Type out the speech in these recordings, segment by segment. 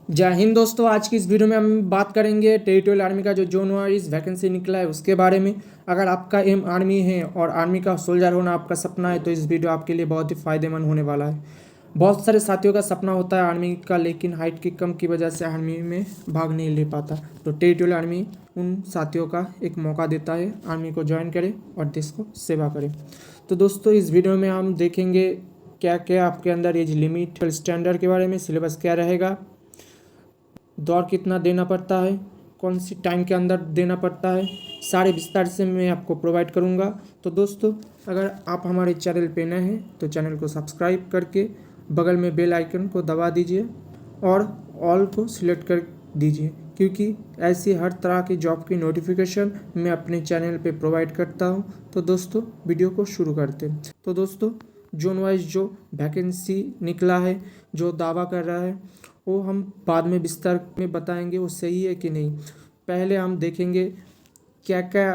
जय हिंद दोस्तों। आज की इस वीडियो में हम बात करेंगे टेरिटोरियल आर्मी का जो जोन वाइज वैकेंसी निकला है उसके बारे में। अगर आपका एम आर्मी है और आर्मी का सोल्जर होना आपका सपना है तो इस वीडियो आपके लिए बहुत ही फ़ायदेमंद होने वाला है। बहुत सारे साथियों का सपना होता है आर्मी का, लेकिन हाइट की कम की वजह से आर्मी में भाग नहीं ले पाता। तो टेरिटोरियल आर्मी उन साथियों का एक मौका देता है, आर्मी को ज्वाइन करें और देश को सेवा करें। तो दोस्तों इस वीडियो में हम देखेंगे क्या क्या आपके अंदर एज लिमिट, स्टैंडर्ड के बारे में, सिलेबस क्या रहेगा, दौड़ कितना देना पड़ता है, कौन सी टाइम के अंदर देना पड़ता है, सारे विस्तार से मैं आपको प्रोवाइड करूंगा। तो दोस्तों अगर आप हमारे चैनल पे नए हैं तो चैनल को सब्सक्राइब करके बगल में बेल आइकन को दबा दीजिए और ऑल को सिलेक्ट कर दीजिए, क्योंकि ऐसी हर तरह की जॉब की नोटिफिकेशन मैं अपने चैनल पे प्रोवाइड करता हूँ। तो दोस्तों वीडियो को शुरू करते हैं। तो दोस्तों जोन वाइज जो वैकेंसी निकला है, जो दावा कर रहा है, वो हम बाद में विस्तार में बताएंगे वो सही है कि नहीं। पहले हम देखेंगे क्या क्या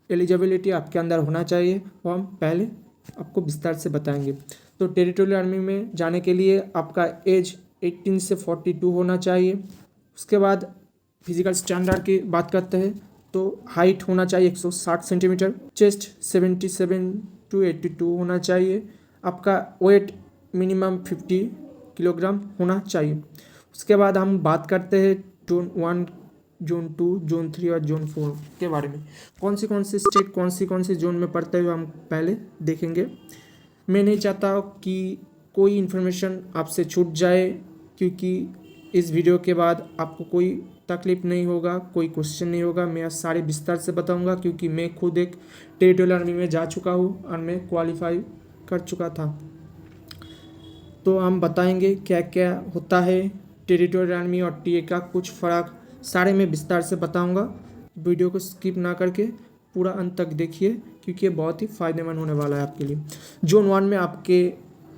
एलिजिबिलिटी आपके अंदर होना चाहिए, वो हम पहले आपको विस्तार से बताएंगे। तो टेरिटोरियल आर्मी में जाने के लिए आपका एज 18 से 42 होना चाहिए। उसके बाद फिजिकल स्टैंडर्ड की बात करते हैं तो हाइट होना चाहिए 160 सेंटीमीटर, चेस्ट 77 टू 82 होना चाहिए, आपका वेट मिनिमम 50 किलोग्राम होना चाहिए। उसके बाद हम बात करते हैं जोन 1, जोन 2, जोन 3 और जोन 4 के बारे में। कौन सी स्टेट कौन सी जोन में पड़ते हुए हम पहले देखेंगे। मैं नहीं चाहता कि कोई इन्फॉर्मेशन आपसे छूट जाए, क्योंकि इस वीडियो के बाद आपको कोई तकलीफ नहीं होगा, कोई क्वेश्चन नहीं होगा। मैं सारे विस्तार से बताऊंगा, क्योंकि मैं खुद एक टेरिटोरियल आर्मी में जा चुका हूँ और मैं क्वालिफाई कर चुका था। तो हम बताएंगे क्या क्या होता है टेरिटोरियल आर्मी और टीए का, कुछ फ़र्क सारे मैं विस्तार से बताऊंगा। वीडियो को स्किप ना करके पूरा अंत तक देखिए, क्योंकि ये बहुत ही फ़ायदेमंद होने वाला है आपके लिए। जोन 1 में आपके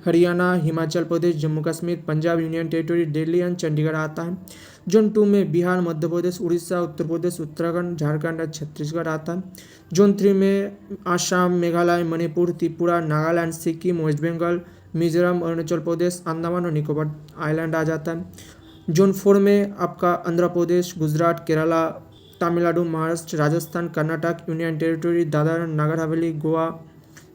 Haryana, Himachal Pradesh, Jammu Kashmir, Punjab union territory, Delhi and Chandigarh आता है। जोन 2 में बिहार, मध्य प्रदेश, उड़ीसा, उत्तर प्रदेश, उत्तराखंड, झारखंड और छत्तीसगढ़ आता है। जोन 3 में आसाम, मेघालय, मणिपुर, त्रिपुरा, नागालैंड, सिक्किम, वेस्ट बंगाल, मिजोरम, अरुणाचल प्रदेश, अंडमान और निकोबार आइलैंड आ जाता है। जोन 4 में आपका आंध्र प्रदेश, गुजरात, केरला, तमिलनाडु, महाराष्ट्र, राजस्थान, कर्नाटक, यूनियन टेरिटरी, दादरा नगर हवेली, गोवा,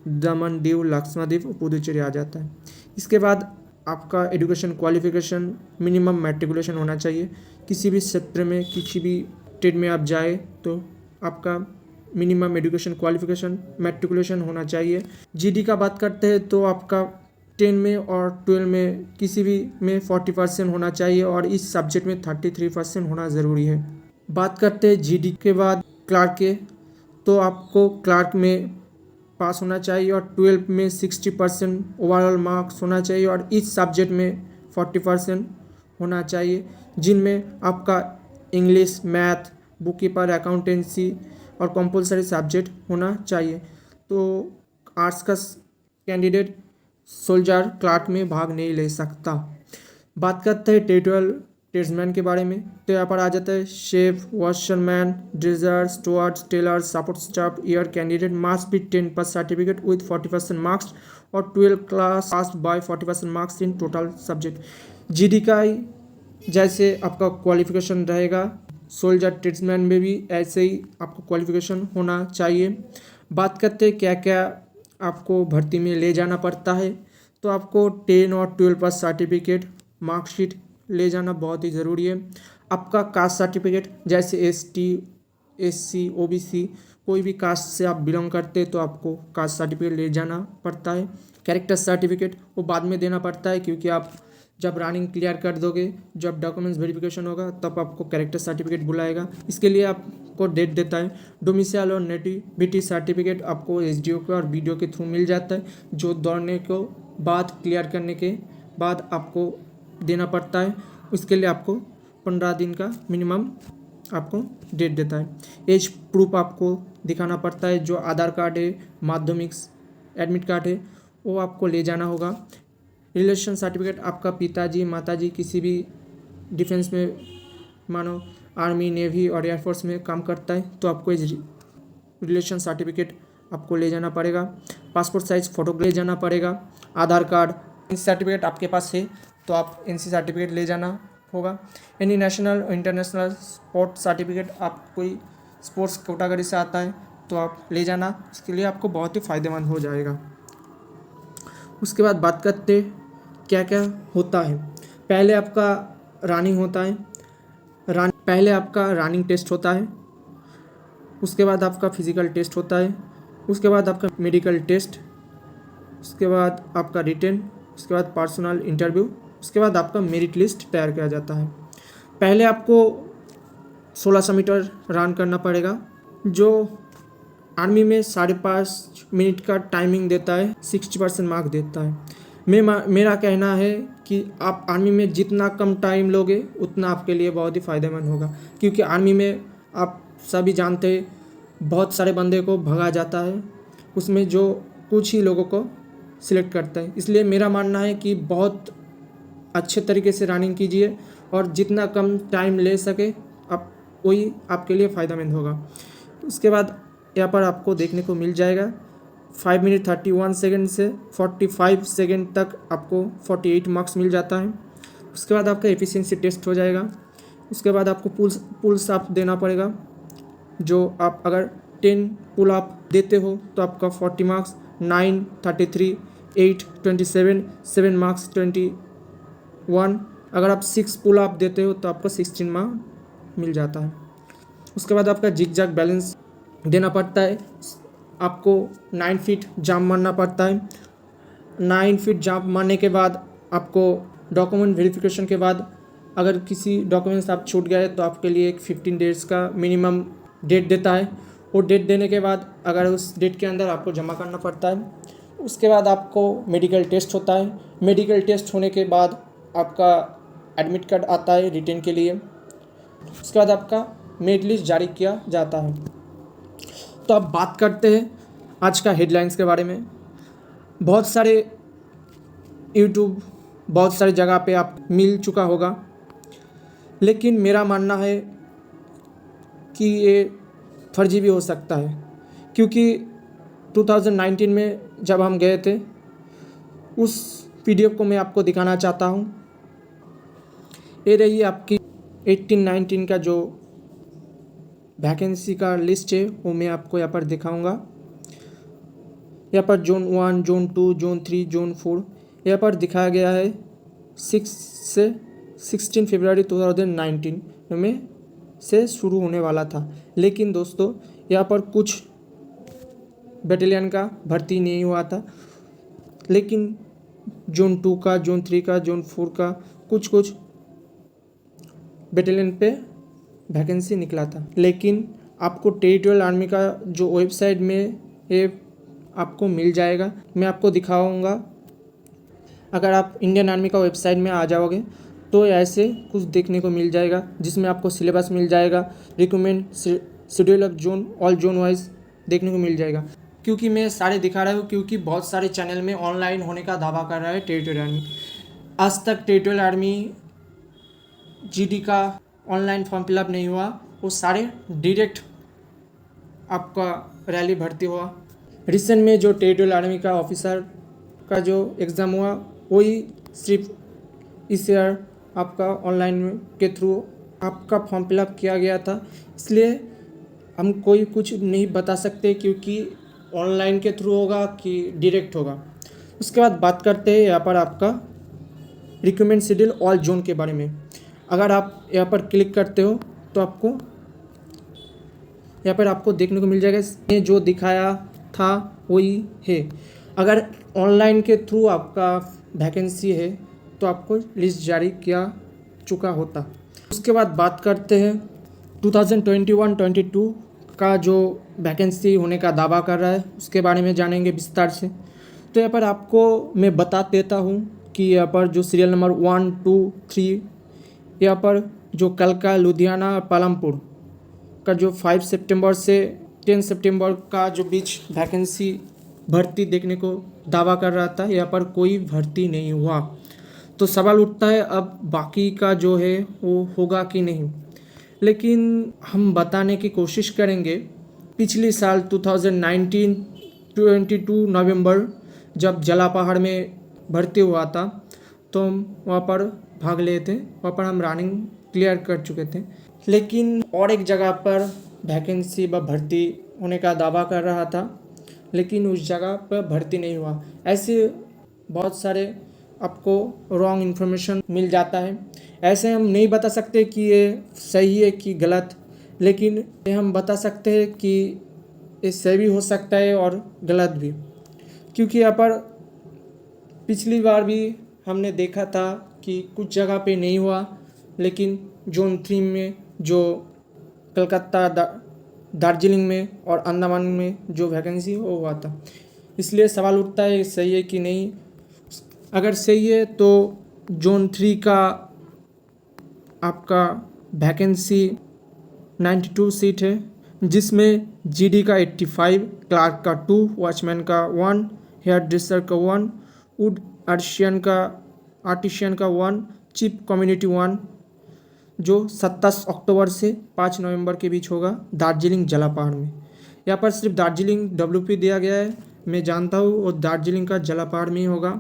दमन दीव, लक्षद्वीप और पुदुचेरी आ जाता है। इसके बाद आपका एजुकेशन क्वालिफिकेशन मिनिमम मैट्रिकुलेशन होना चाहिए। किसी भी क्षेत्र में, किसी भी ट्रेड में आप जाए तो आपका मिनिमम एजुकेशन क्वालिफिकेशन मैट्रिकुलेशन होना चाहिए। जीडी का बात करते हैं तो आपका 10 में और 12 में किसी भी में 40% होना चाहिए और इस सब्जेक्ट में 33% होना ज़रूरी है। बात करते हैं जीडी के बाद क्लार्क के, तो आपको क्लार्क में पास होना चाहिए और 12 में 60% ओवरऑल मार्क्स होना चाहिए और इस सब्जेक्ट में 40% होना चाहिए, जिनमें आपका English, math, book keeper, accountancy और कंपलसरी सब्जेक्ट होना चाहिए। तो आर्ट्स का कैंडिडेट सोल्जर क्लार्क में भाग नहीं ले सकता। बात करते हैं टेरिटोरियल ट्रेड्समैन के बारे में, तो यहाँ पर आ जाता है chef, washerman, dredger, steward, tailor, support staff. Year candidate must be 10 pass certificate with 40% marks और 12 class pass by 40% marks in total subject. GD का जैसे आपका क्वालिफिकेशन रहेगा, सोल्जर ट्रेड्समैन में भी ऐसे ही आपको क्वालिफिकेशन होना चाहिए। बात करते हैं क्या क्या आपको भर्ती में ले जाना पड़ता है, तो आपको 10 और 12 पास सर्टिफिकेट, मार्कशीट ले जाना बहुत ही ज़रूरी है। आपका कास्ट सर्टिफिकेट, जैसे एसटी, एससी, ओबीसी, कोई भी कास्ट से आप बिलोंग करते हैं तो आपको कास्ट सर्टिफिकेट ले जाना पड़ता है। कैरेक्टर सर्टिफिकेट वो बाद में देना पड़ता है, क्योंकि आप जब रनिंग क्लियर कर दोगे, जब डॉक्यूमेंट्स वेरिफिकेशन होगा तब आपको कैरेक्टर सर्टिफिकेट बुलाएगा। इसके लिए आपको डेट देता है। डोमिसाइल और नेटिविटी सर्टिफिकेट आपको एसडीओ के और वीडियो के थ्रू मिल जाता है, जो दौड़ने को बाद क्लियर करने के बाद आपको देना पड़ता है। उसके लिए आपको 15 दिन का मिनिमम आपको डेट देता है। एज प्रूफ आपको दिखाना पड़ता है, जो आधार कार्ड है, माध्यमिक एडमिट कार्ड है, वो आपको ले जाना होगा। रिलेशन सर्टिफिकेट, आपका पिताजी, माताजी किसी भी डिफेंस में, मानो आर्मी, नेवी और एयरफोर्स में काम करता है तो आपको एज रिलेशन सर्टिफिकेट आपको ले जाना पड़ेगा। पासपोर्ट साइज फ़ोटो ले जाना पड़ेगा। आधार कार्ड, सर्टिफिकेट आपके पास है तो आप एनसी सर्टिफिकेट ले जाना होगा। Any national international sport certificate, आप कोई स्पोर्ट्स कैटेगरी से आता है तो आप ले जाना, उसके लिए आपको बहुत ही फ़ायदेमंद हो जाएगा। उसके बाद बात करते क्या क्या होता है। पहले आपका रनिंग होता है, पहले आपका रनिंग टेस्ट होता है, उसके बाद आपका फिजिकल टेस्ट होता है, उसके बाद आपका मेडिकल टेस्ट, उसके बाद आपका रिटन, उसके बाद पर्सनल इंटरव्यू, उसके बाद आपका मेरिट लिस्ट तैयार किया जाता है। पहले आपको 1600 मीटर रन करना पड़ेगा, जो आर्मी में 5.5 मिनट का टाइमिंग देता है, 60% मार्क देता है। मेरा कहना है कि आप आर्मी में जितना कम टाइम लोगे उतना आपके लिए बहुत ही फ़ायदेमंद होगा, क्योंकि आर्मी में आप सभी जानते हैं बहुत सारे बंदे को भगा जाता है, उसमें जो कुछ ही लोगों को सिलेक्ट करता है। इसलिए मेरा मानना है कि बहुत अच्छे तरीके से रनिंग कीजिए और जितना कम टाइम ले सके आप वही आपके लिए फ़ायदेमंद होगा। उसके बाद यहाँ पर आपको देखने को मिल जाएगा 5 मिनट 31 सेकेंड से 45 सेकेंड तक आपको 48 मार्क्स मिल जाता है। उसके बाद आपका एफिशिएंसी टेस्ट हो जाएगा। उसके बाद आपको पुल्स अप देना पड़ेगा, जो आप अगर 10 पुल अप देते हो तो आपका 40 मार्क्स, 9 33, 8 27, 7 मार्क्स 21। अगर आप 6 पुल अप देते हो तो आपको 16 मार्क्स मिल जाता है। उसके बाद आपका जिग जैग बैलेंस देना पड़ता है, आपको 9 फीट जंप मारना पड़ता है। 9 फीट जंप मारने के बाद आपको डॉक्यूमेंट वेरिफिकेशन के बाद अगर किसी डॉक्यूमेंट्स आप छूट गए तो आपके लिए एक 15 डेज़ का मिनिमम डेट देता है। वो डेट देने के बाद अगर उस डेट के अंदर आपको जमा करना पड़ता है। उसके बाद आपको मेडिकल टेस्ट होता है। मेडिकल टेस्ट होने के बाद आपका एडमिट कार्ड आता है रिटर्न के लिए। उसके बाद आपका मेरिट लिस्ट जारी किया जाता है। तो अब बात करते हैं आज का हेडलाइंस के बारे में। बहुत सारे यूट्यूब, बहुत सारी जगह पे आप मिल चुका होगा, लेकिन मेरा मानना है कि ये फर्जी भी हो सकता है, क्योंकि 2019 में जब हम गए थे उस पीडीएफ को मैं आपको दिखाना चाहता हूँ। ये रही आपकी 18-19 का जो वैकेंसी का लिस्ट है, वो मैं आपको यहाँ पर दिखाऊंगा। यहाँ पर जोन 1, जोन 2, जोन 3, जोन 4 यहाँ पर दिखाया गया है 6 से 16 फरवरी 2019 में से शुरू होने वाला था। लेकिन दोस्तों यहाँ पर कुछ बटालियन का भर्ती नहीं हुआ था, लेकिन जोन 2 का, जोन 3 का, जोन 4 का कुछ बटालियन पे वैकेंसी निकला था। लेकिन आपको टेरिटोरियल आर्मी का जो वेबसाइट में ये आपको मिल जाएगा, मैं आपको दिखाऊंगा। अगर आप इंडियन आर्मी का वेबसाइट में आ जाओगे तो ऐसे कुछ देखने को मिल जाएगा, जिसमें आपको सिलेबस मिल जाएगा, recruitment schedule of zone, all zone wise देखने को मिल जाएगा। क्योंकि मैं सारे दिखा रहा हूँ, क्योंकि बहुत सारे चैनल में ऑनलाइन होने का दावा कर रहा है टेरिटोरियल आर्मी। आज तक टेरिटोरियल आर्मी जीडी का ऑनलाइन फॉर्म फिलअप नहीं हुआ, वो सारे डायरेक्ट आपका रैली भर्ती हुआ। रिसेंट में जो टेरिटोरियल आर्मी का ऑफिसर का जो एग्ज़ाम हुआ, वही सिर्फ इस ईयर आपका ऑनलाइन के थ्रू आपका फॉर्म फिलअप किया गया था। इसलिए हम कोई कुछ नहीं बता सकते, क्योंकि ऑनलाइन के थ्रू होगा कि डायरेक्ट होगा। उसके बाद बात करते हैं यहाँ पर आपका रिक्रूटमेंट शेड्यूल ऑल जोन के बारे में। अगर आप यहाँ पर क्लिक करते हो तो आपको यहाँ पर आपको देखने को मिल जाएगा, इसमें जो दिखाया था वही है। अगर ऑनलाइन के थ्रू आपका वैकेंसी है तो आपको लिस्ट जारी किया चुका होता। उसके बाद बात करते हैं 2021-22 का जो वैकेंसी होने का दावा कर रहा है, उसके बारे में जानेंगे विस्तार से। तो यहाँ पर आपको मैं बता देता हूँ कि यहाँ पर जो सीरियल नंबर 1, 2, 3 यहाँ पर जो कलका, लुधियाना और पालमपुर का जो 5 सितंबर से 10 सितंबर का जो बीच वैकेंसी भर्ती देखने को दावा कर रहा था, यहाँ पर कोई भर्ती नहीं हुआ। तो सवाल उठता है अब बाकी का जो है वो होगा कि नहीं। लेकिन हम बताने की कोशिश करेंगे। पिछले साल 2019-22 नवंबर जब जला पहाड़ में भर्ती हुआ था, तो वहाँ पर भाग लिए थे, वहाँ पर हम रनिंग क्लियर कर चुके थे। लेकिन और एक जगह पर वैकेंसी व भर्ती होने का दावा कर रहा था, लेकिन उस जगह पर भर्ती नहीं हुआ। ऐसे बहुत सारे आपको रॉन्ग इन्फॉर्मेशन मिल जाता है। ऐसे हम नहीं बता सकते कि ये सही है कि गलत, लेकिन ये हम बता सकते हैं कि ये सही भी हो सकता है और गलत भी, क्योंकि यहाँ पर पिछली बार भी हमने देखा था कि कुछ जगह पे नहीं हुआ, लेकिन जोन 3 में जो कलकत्ता, दार्जिलिंग में और अंडमान में जो वैकेंसी वो हुआ था। इसलिए सवाल उठता है सही है कि नहीं। अगर सही है तो जोन 3 का आपका वैकेंसी 92 सीट है, जिसमें जीडी का 85, क्लार्क का 2, वॉचमैन का 1, हेयर ड्रेसर का 1, वुड आर्टिशियन का 1, चीफ कम्युनिटी 1, जो 27 अक्टूबर से 5 नवंबर के बीच होगा दार्जिलिंग जलापहाड़ में। यहाँ पर सिर्फ दार्जिलिंग WP दिया गया है, मैं जानता हूँ, और दार्जिलिंग का जलापहाड़ में ही होगा।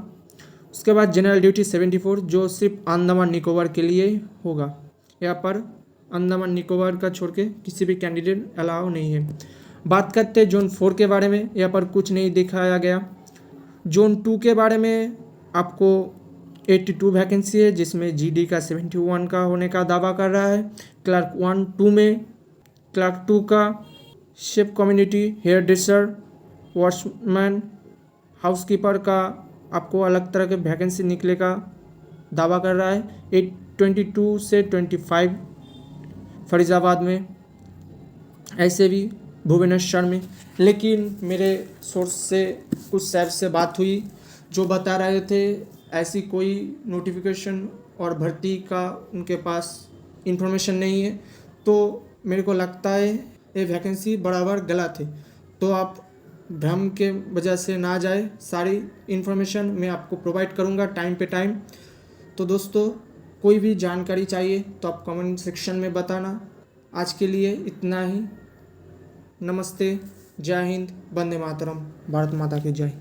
उसके बाद जनरल ड्यूटी 74, जो सिर्फ अंडमान निकोबार के लिए होगा। यहाँ पर अंडमान निकोबार का छोड़ के किसी भी कैंडिडेट अलाउ नहीं है। बात करते हैं जोन 4 के बारे में। यहाँ पर कुछ नहीं दिखाया गया। जोन 2 के बारे में आपको 82 वैकेंसी है, जिसमें जीडी का 71 का होने का दावा कर रहा है। क्लार्क 1, 2 में क्लार्क 2 का chef community, hair dresser, watchman, housekeeper का आपको अलग तरह के वैकेंसी निकले का दावा कर रहा है। 22 से 25 फरीदाबाद में, ऐसे भी भुवनेश्वर में। लेकिन मेरे सोर्स से कुछ सैफ से बात हुई जो बता रहे थे ऐसी कोई नोटिफिकेशन और भर्ती का उनके पास इंफॉर्मेशन नहीं है। तो मेरे को लगता है ये वैकेंसी बराबर गलत है। तो आप भ्रम के वजह से ना जाए, सारी इन्फॉर्मेशन मैं आपको प्रोवाइड करूँगा टाइम पे टाइम। तो दोस्तों, कोई भी जानकारी चाहिए तो आप कमेंट सेक्शन में बताना। आज के लिए इतना ही। नमस्ते, जय हिंद, वंदे मातरम, भारत माता की जय।